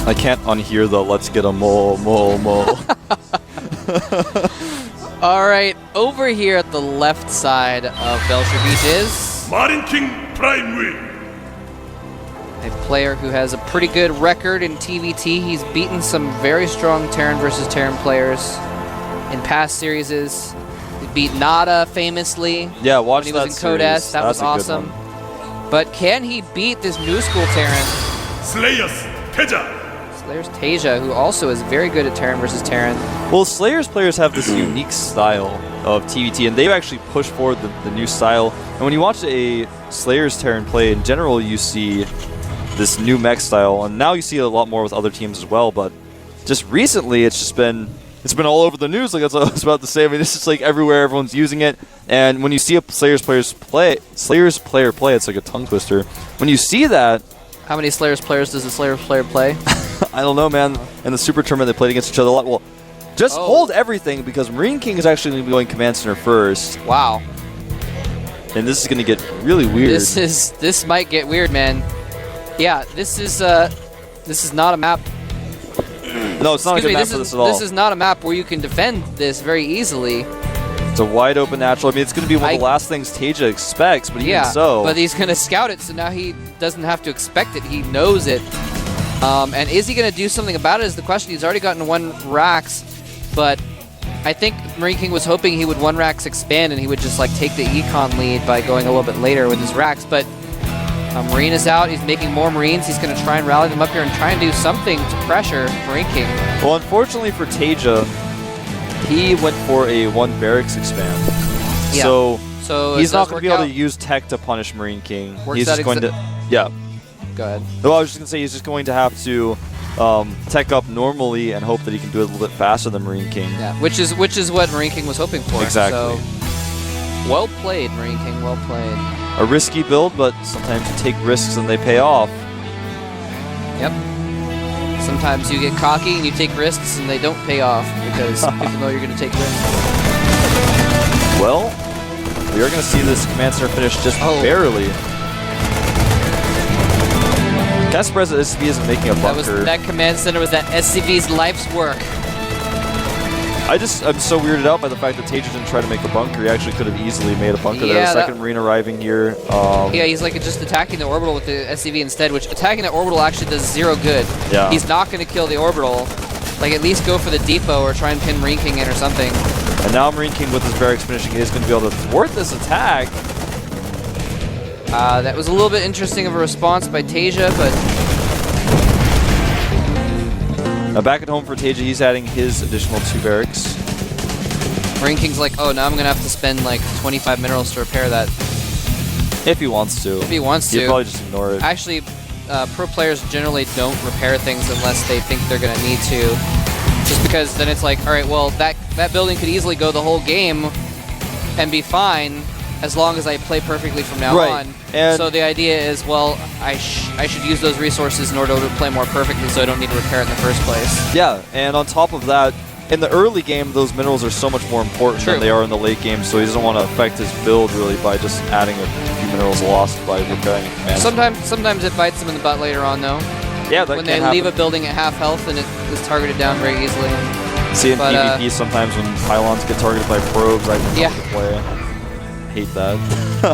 I can't unhear the "Let's get a mole, mole, mole." All right, over here at the left side of Belcher Beach is MarineKing Prime Win. a player who has a pretty good record in TVT. He's beaten some very strong Terran versus Terran players in past series. He beat Nada famously. Yeah, watch when he that was in Codes. series. That was awesome. But can he beat this new school Terran? Slayers TaeJa. Slayer's TaeJa, who also is very good at Terran versus Terran. Well, Slayer's players have this unique style of TVT, and they've actually pushed forward the new style. And when you watch a Slayer's Terran play, in general, you see this new mech style, and now you see it a lot more with other teams as well. But just recently, it's been all over the news. Like that's what I was about to say. I mean, it's just like everywhere, everyone's using it. And when you see a Slayer's player play, it's like a tongue twister. When you see that, how many Slayer's players does a Slayer's player play? I don't know, man. In the Super Tournament, they played against each other a lot. Well, just hold everything because MarineKing is actually going to be going Command Center first. Wow. And this is going to get really weird. This might get weird, man. Yeah, this is not a map. No, it's not a good map for this at all. This is not a map where you can defend this very easily. It's a wide open natural. I mean, it's going to be one of the last things TaeJa expects, but even so. But he's going to scout it, so now he doesn't have to expect it. He knows it. And is he going to do something about it is the question. He's already gotten 1 Rax, but I think MarineKing was hoping he would 1 Rax expand and he would just like take the econ lead by going a little bit later with his Rax. But Marine is out. He's making more Marines. He's going to try and rally them up here and try and do something to pressure MarineKing. Well, unfortunately for TaeJa, he went for a 1 barracks expand. Yeah. So he's not going to be able to use tech to punish MarineKing. He's just going to... Yeah. Go ahead. Well, I was just going to say he's just going to have to tech up normally and hope that he can do it a little bit faster than MarineKing. Yeah, which is what MarineKing was hoping for. Exactly. So, well played, MarineKing. Well played. A risky build, but sometimes you take risks and they pay off. Yep. Sometimes you get cocky and you take risks and they don't pay off because people know you're going to take risks. Well, we are going to see this Command Center finish just barely. Can't surprise that SCV isn't making a bunker. That Command Center was that SCV's life's work. I'm so weirded out by the fact that TaeJa didn't try to make a bunker. He actually could have easily made a bunker there. Second Marine arriving here. Yeah, he's like just attacking the orbital with the SCV instead, which attacking the orbital actually does 0 good. Yeah. He's not going to kill the orbital. Like, at least go for the depot or try and pin MarineKing in or something. And now MarineKing with his barracks finishing is going to be able to thwart this attack. That was a little bit interesting of a response by TaeJa, but... Now back at home for TaeJa, he's adding his additional 2 barracks. MarineKing's like, oh, now I'm going to have to spend like 25 minerals to repair that. If he wants to. If he wants to. He'd probably just ignore it. Actually, pro players generally don't repair things unless they think they're going to need to. Just because then it's like, all right, well, that building could easily go the whole game and be fine as long as I play perfectly from now on. And so the idea is, well, I should use those resources in order to play more perfectly so I don't need to repair it in the first place. Yeah, and on top of that, in the early game, those minerals are so much more important than they are in the late game, so he doesn't want to affect his build really by just adding a few minerals lost by repairing a command. Sometimes it bites them in the butt later on, though. Yeah, that when they leave a building at half health and it is targeted down very easily. See in PvP sometimes when pylons get targeted by probes right when they play. Hate that.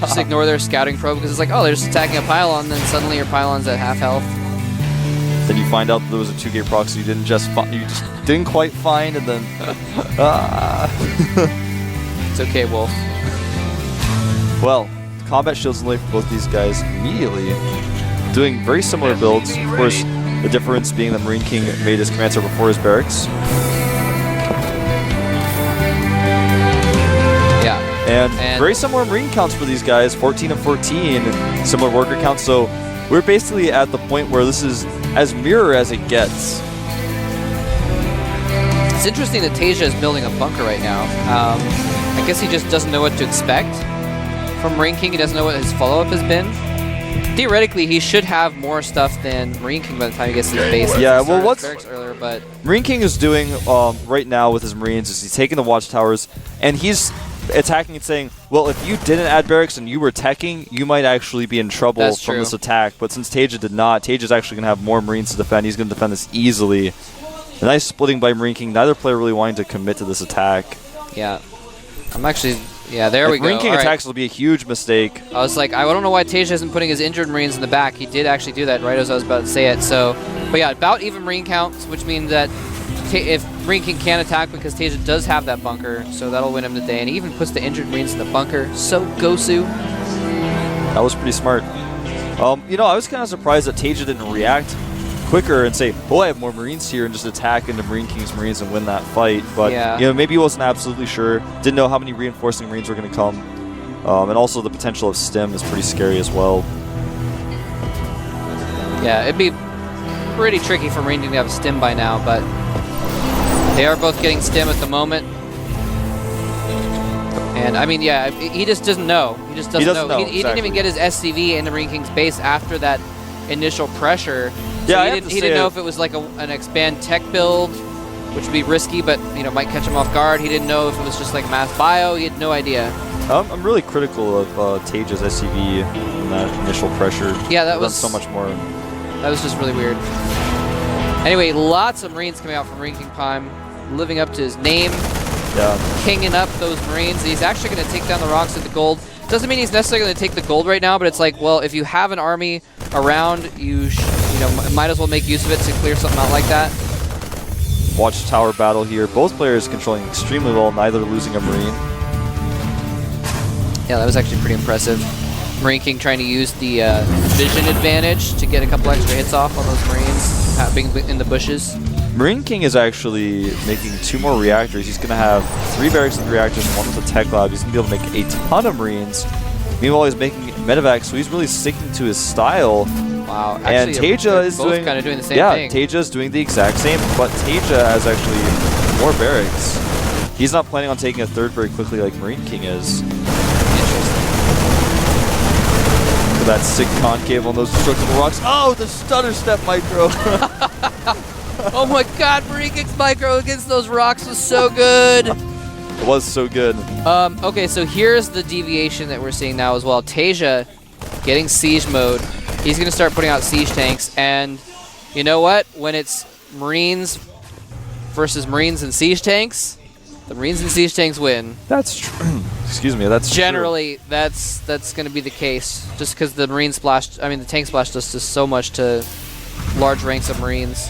Just ignore their scouting probe because it's like, oh, they're just attacking a pylon, and then suddenly your pylon's at half health. Then you find out that there was a 2-gate proxy you just didn't quite find, and then It's okay, Wolf. Well, combat shields and life for both these guys immediately doing very similar builds. Of course, the difference being that MarineKing made his command center before his barracks. And very similar Marine counts for these guys, 14 and 14, similar worker counts. So we're basically at the point where this is as mirror as it gets. It's interesting that TaeJa is building a bunker right now. I guess he just doesn't know what to expect from MarineKing. He doesn't know what his follow-up has been. Theoretically, he should have more stuff than MarineKing by the time he gets to his base. Yeah, well, what's earlier, but MarineKing is doing right now with his Marines is he's taking the watchtowers, and he's attacking and saying, well, if you didn't add barracks and you were teching, you might actually be in trouble That's from true. this attack. But since TaeJa did not, TaeJa's actually going to have more Marines to defend. He's going to defend this easily. A nice splitting by MarineKing. Neither player really wanting to commit to this attack. Yeah. I'm actually... Yeah, there we go. MarineKing All right. attacks will be a huge mistake. I was like, I don't know why TaeJa isn't putting his injured Marines in the back. He did actually do that right as I was about to say it. So, but yeah, about even Marine counts, which means that if MarineKing can attack because TaeJa does have that bunker, so that'll win him the day. And he even puts the injured Marines in the bunker. So Gosu. That was pretty smart. You know, I was kind of surprised that TaeJa didn't react quicker and say, oh, I have more Marines here, and just attack into MarineKing's Marines and win that fight. But, Yeah. you know, maybe he wasn't absolutely sure. Didn't know how many reinforcing Marines were going to come. And also the potential of stim is pretty scary as well. Yeah, it'd be pretty tricky for MarineKing to have a stim by now, but they are both getting stim at the moment. And, I mean, yeah, he just doesn't know. He just doesn't know. He didn't even get his SCV into MarineKing's base after that initial pressure. So Yeah, he didn't know if it was like an expand tech build, which would be risky, but you know might catch him off guard. He didn't know if it was just like mass bio. He had no idea. I'm really critical of TaeJa's SCV in that initial pressure. Yeah, that I've was done so much more. That was just really weird. Anyway, lots of Marines coming out from MarineKing Prime, living up to his name, Yeah. kinging up those Marines. He's actually going to take down the rocks at the gold. Doesn't mean he's necessarily going to take the gold right now, but it's like, well, if you have an army around, you might as well make use of it to clear something out like that. Watchtower battle here. Both players controlling extremely well, neither losing a Marine. Yeah, that was actually pretty impressive. MarineKing trying to use the vision advantage to get a couple extra hits off on those Marines being in the bushes. MarineKing is actually making 2 more reactors. He's going to have 3 barracks with reactors, 1 with a tech lab. He's going to be able to make a ton of Marines. Meanwhile, he's making medevacs, so he's really sticking to his style. Wow. And Actually, TaeJa is both kind of doing the same thing. Yeah, TaeJa is doing the exact same, but TaeJa has actually more barracks. He's not planning on taking a 3rd very quickly like MarineKing is. For that sick concave on those destructible rocks. Oh, the stutter step micro. Oh my god, MarineKing's micro against those rocks was so good. It was so good. Okay, so here's the deviation that we're seeing now as well. TaeJa getting siege mode. He's going to start putting out siege tanks, and you know what? When it's Marines versus Marines and siege tanks, the Marines and siege tanks win. That's true. Excuse me, that's Generally, that's going to be the case, just because the the tank splash does just so much to large ranks of Marines.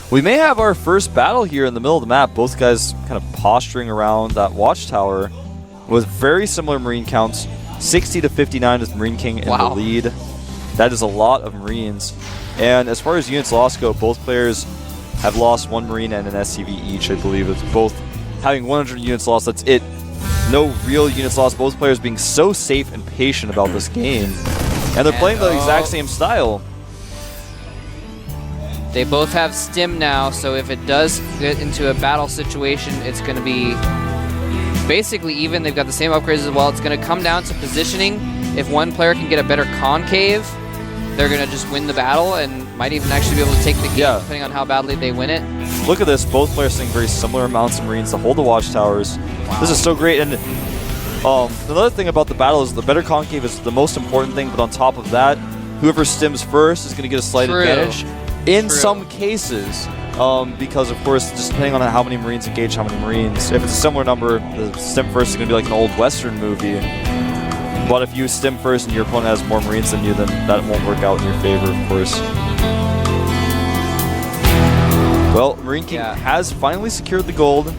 We may have our first battle here in the middle of the map. Both guys kind of posturing around that watchtower with very similar Marine counts. 60 to 59 with MarineKing in the lead. That is a lot of Marines. And as far as units lost go, both players have lost 1 Marine and an SCV each, I believe. It's both having 100 units lost. That's it. No real units lost. Both players being so safe and patient about this game. And they're playing the exact same style. They both have stim now, so if it does get into a battle situation, it's going to be basically even. They've got the same upgrades as well. It's going to come down to positioning. If one player can get a better concave, they're going to just win the battle and might even actually be able to take the game, depending on how badly they win it. Look at this. Both players seeing very similar amounts of Marines to hold the watchtowers. Wow. This is so great. And another thing about the battle is the better concave is the most important thing, but on top of that, whoever stims first is going to get a slight advantage. In some cases, because of course, just depending on how many Marines engage how many Marines. If it's a similar number, the stim first is going to be like an old Western movie. But if you stim first and your opponent has more Marines than you, then that won't work out in your favor, of course. Well, MarineKing has finally secured the gold.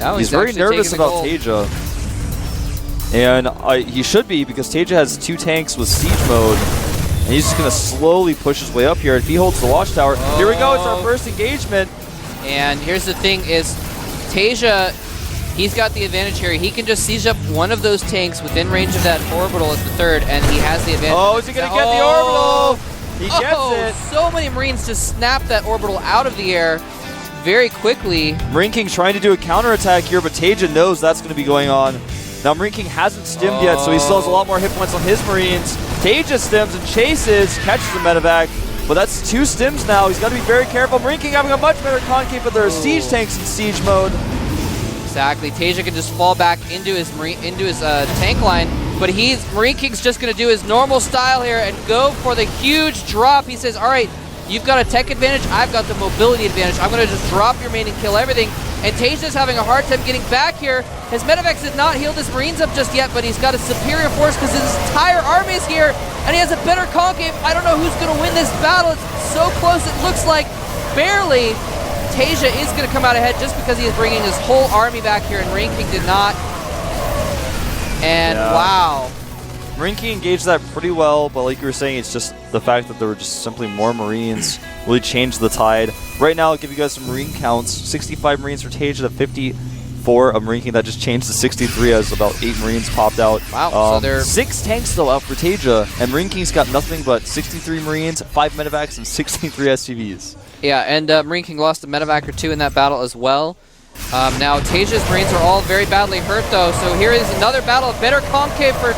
Oh, he's very nervous about TaeJa. And he should be, because TaeJa has 2 tanks with siege mode. And he's just going to slowly push his way up here. If he holds the watchtower, here we go, it's our first engagement. And here's the thing is, TaeJa, he's got the advantage here. He can just siege up one of those tanks within range of that orbital at the 3rd, and he has the advantage. Oh, is he going to get the orbital? He gets it. So many Marines to snap that orbital out of the air very quickly. MarineKing trying to do a counterattack here, but TaeJa knows that's going to be going on. Now MarineKing hasn't stimmed yet, so he still has a lot more hit points on his Marines. TaeJa stims and chases, catches the medevac, but that's 2 stims now. He's got to be very careful. MarineKing having a much better concave, but there are siege tanks in siege mode. Exactly. TaeJa can just fall back into his tank line, but MarineKing's just going to do his normal style here and go for the huge drop. He says, all right, you've got a tech advantage, I've got the mobility advantage. I'm going to just drop your main and kill everything. And TaeJa's having a hard time getting back here. His Medivacs did not heal his Marines up just yet, but he's got a superior force because his entire army is here, and he has a better concave. I don't know who's going to win this battle. It's so close, it looks like barely. TaeJa is going to come out ahead just because he is bringing his whole army back here, and MarineKing did not. And wow. MarineKing engaged that pretty well, but like you were saying, it's just the fact that there were just simply more Marines really changed the tide. Right now, I'll give you guys some Marine counts. 65 Marines for TaeJa to 54 of MarineKing. That just changed to 63 as about 8 Marines popped out. Wow, so they're 6 tanks still out for TaeJa, and MarineKing's got nothing but 63 Marines, 5 Medivacs, and 63 SCVs. Yeah, and MarineKing lost a Medivac or 2 in that battle as well. Now, TaeJa's Marines are all very badly hurt, though, so here is another battle of better concave for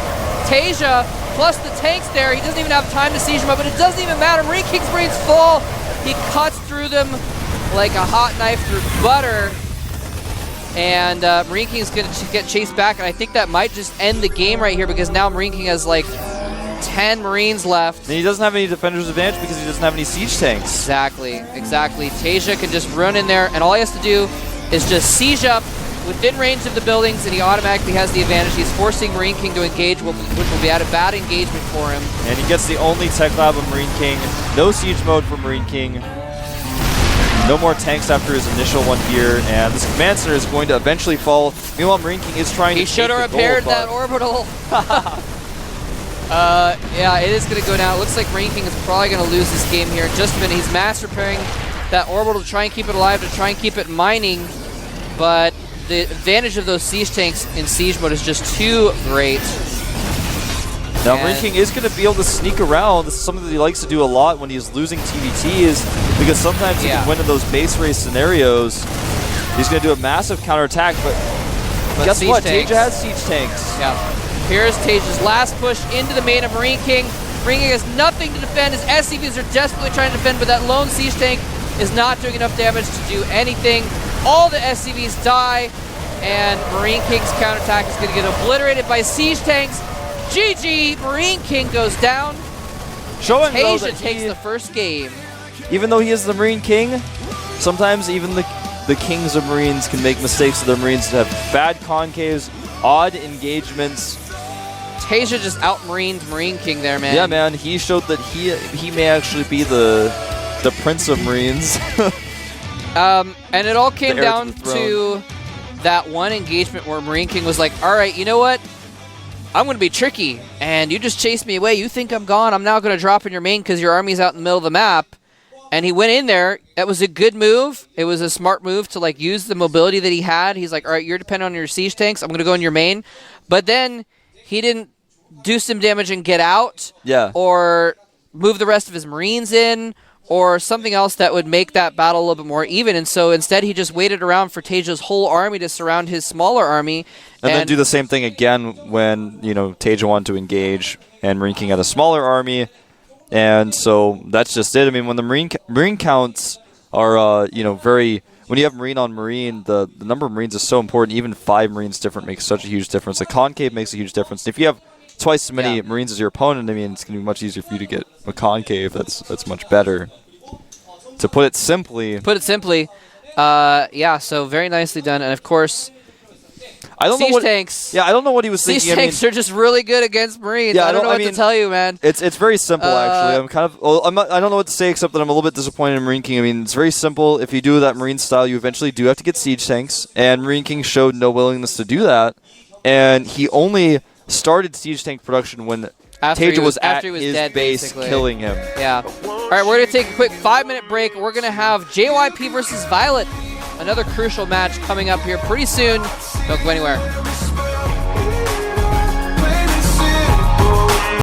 TaeJa, plus the tanks there. He doesn't even have time to siege them up, but it doesn't even matter. MarineKing's Marines fall. He cuts through them like a hot knife through butter, and MarineKing's going to get chased back, and I think that might just end the game right here because now MarineKing has like 10 Marines left. And he doesn't have any defender's advantage because he doesn't have any siege tanks. Exactly. TaeJa can just run in there, and all he has to do is just siege up within range of the buildings, and he automatically has the advantage. He's forcing MarineKing to engage, which will be at a bad engagement for him. And he gets the only tech lab of MarineKing. No siege mode for MarineKing. No more tanks after his initial one here, and this command center is going to eventually fall. Meanwhile, MarineKing is trying to should have repaired that orbital. Yeah, it is going to go down. It looks like MarineKing is probably going to lose this game here in just a minute. He's mass repairing that orbital to try and keep it alive, to try and keep it mining, but the advantage of those siege tanks in siege mode is just too great. Now MarineKing is going to be able to sneak around. This is something that he likes to do a lot when he's losing TVTs, because sometimes he can win in those base race scenarios. He's going to do a massive counterattack, but guess what? TaeJa has siege tanks. Yeah. Here's TaeJa's last push into the main of MarineKing. MarineKing has nothing to defend. His SCVs are desperately trying to defend, but that lone siege tank is not doing enough damage to do anything. All the SCVs die, and MarineKing's counterattack is going to get obliterated by siege tanks. GG, MarineKing goes down. Showing TaeJa takes the first game. Even though he is the MarineKing, sometimes even the kings of Marines can make mistakes with their Marines that have bad concaves, odd engagements. TaeJa just out-marined MarineKing there, man. Yeah, man. He showed that he may actually be the Prince of Marines. And it all came down to that one engagement where MarineKing was like, all right, you know what? I'm going to be tricky, and you just chased me away. You think I'm gone. I'm now going to drop in your main because your army's out in the middle of the map. And he went in there. That was a good move. It was a smart move to like use the mobility that he had. He's like, all right, you're dependent on your siege tanks. I'm going to go in your main. But then he didn't do some damage and get out. Yeah. Or move the rest of his Marines in, or something else that would make that battle a little bit more even. And so instead he just waited around for TaeJa's whole army to surround his smaller army. And then do the same thing again when, TaeJa wanted to engage and MarineKing had a smaller army. And so that's just it. I mean, when the Marine counts are, very... When you have Marine on Marine, the number of Marines is so important. Even 5 Marines different makes such a huge difference. The concave makes a huge difference. If you have twice as many Marines as your opponent, I mean, it's going to be much easier for you to get a concave. That's much better. To put it simply... yeah, so very nicely done. And of course... Siege tanks. Yeah, I don't know what he was thinking. Siege tanks are just really good against Marines. Yeah, I don't know what to tell you, man. It's very simple, actually. I don't know what to say except that I'm a little bit disappointed in MarineKing. I mean, it's very simple. If you do that Marine style, you eventually do have to get siege tanks, and MarineKing showed no willingness to do that. And he only started siege tank production when TaeJa was at his dead, base, basically. killing him. Yeah. All right, we're going to take a quick 5-minute break. We're going to have JYP versus Violet. Another crucial match coming up here pretty soon. Don't go anywhere.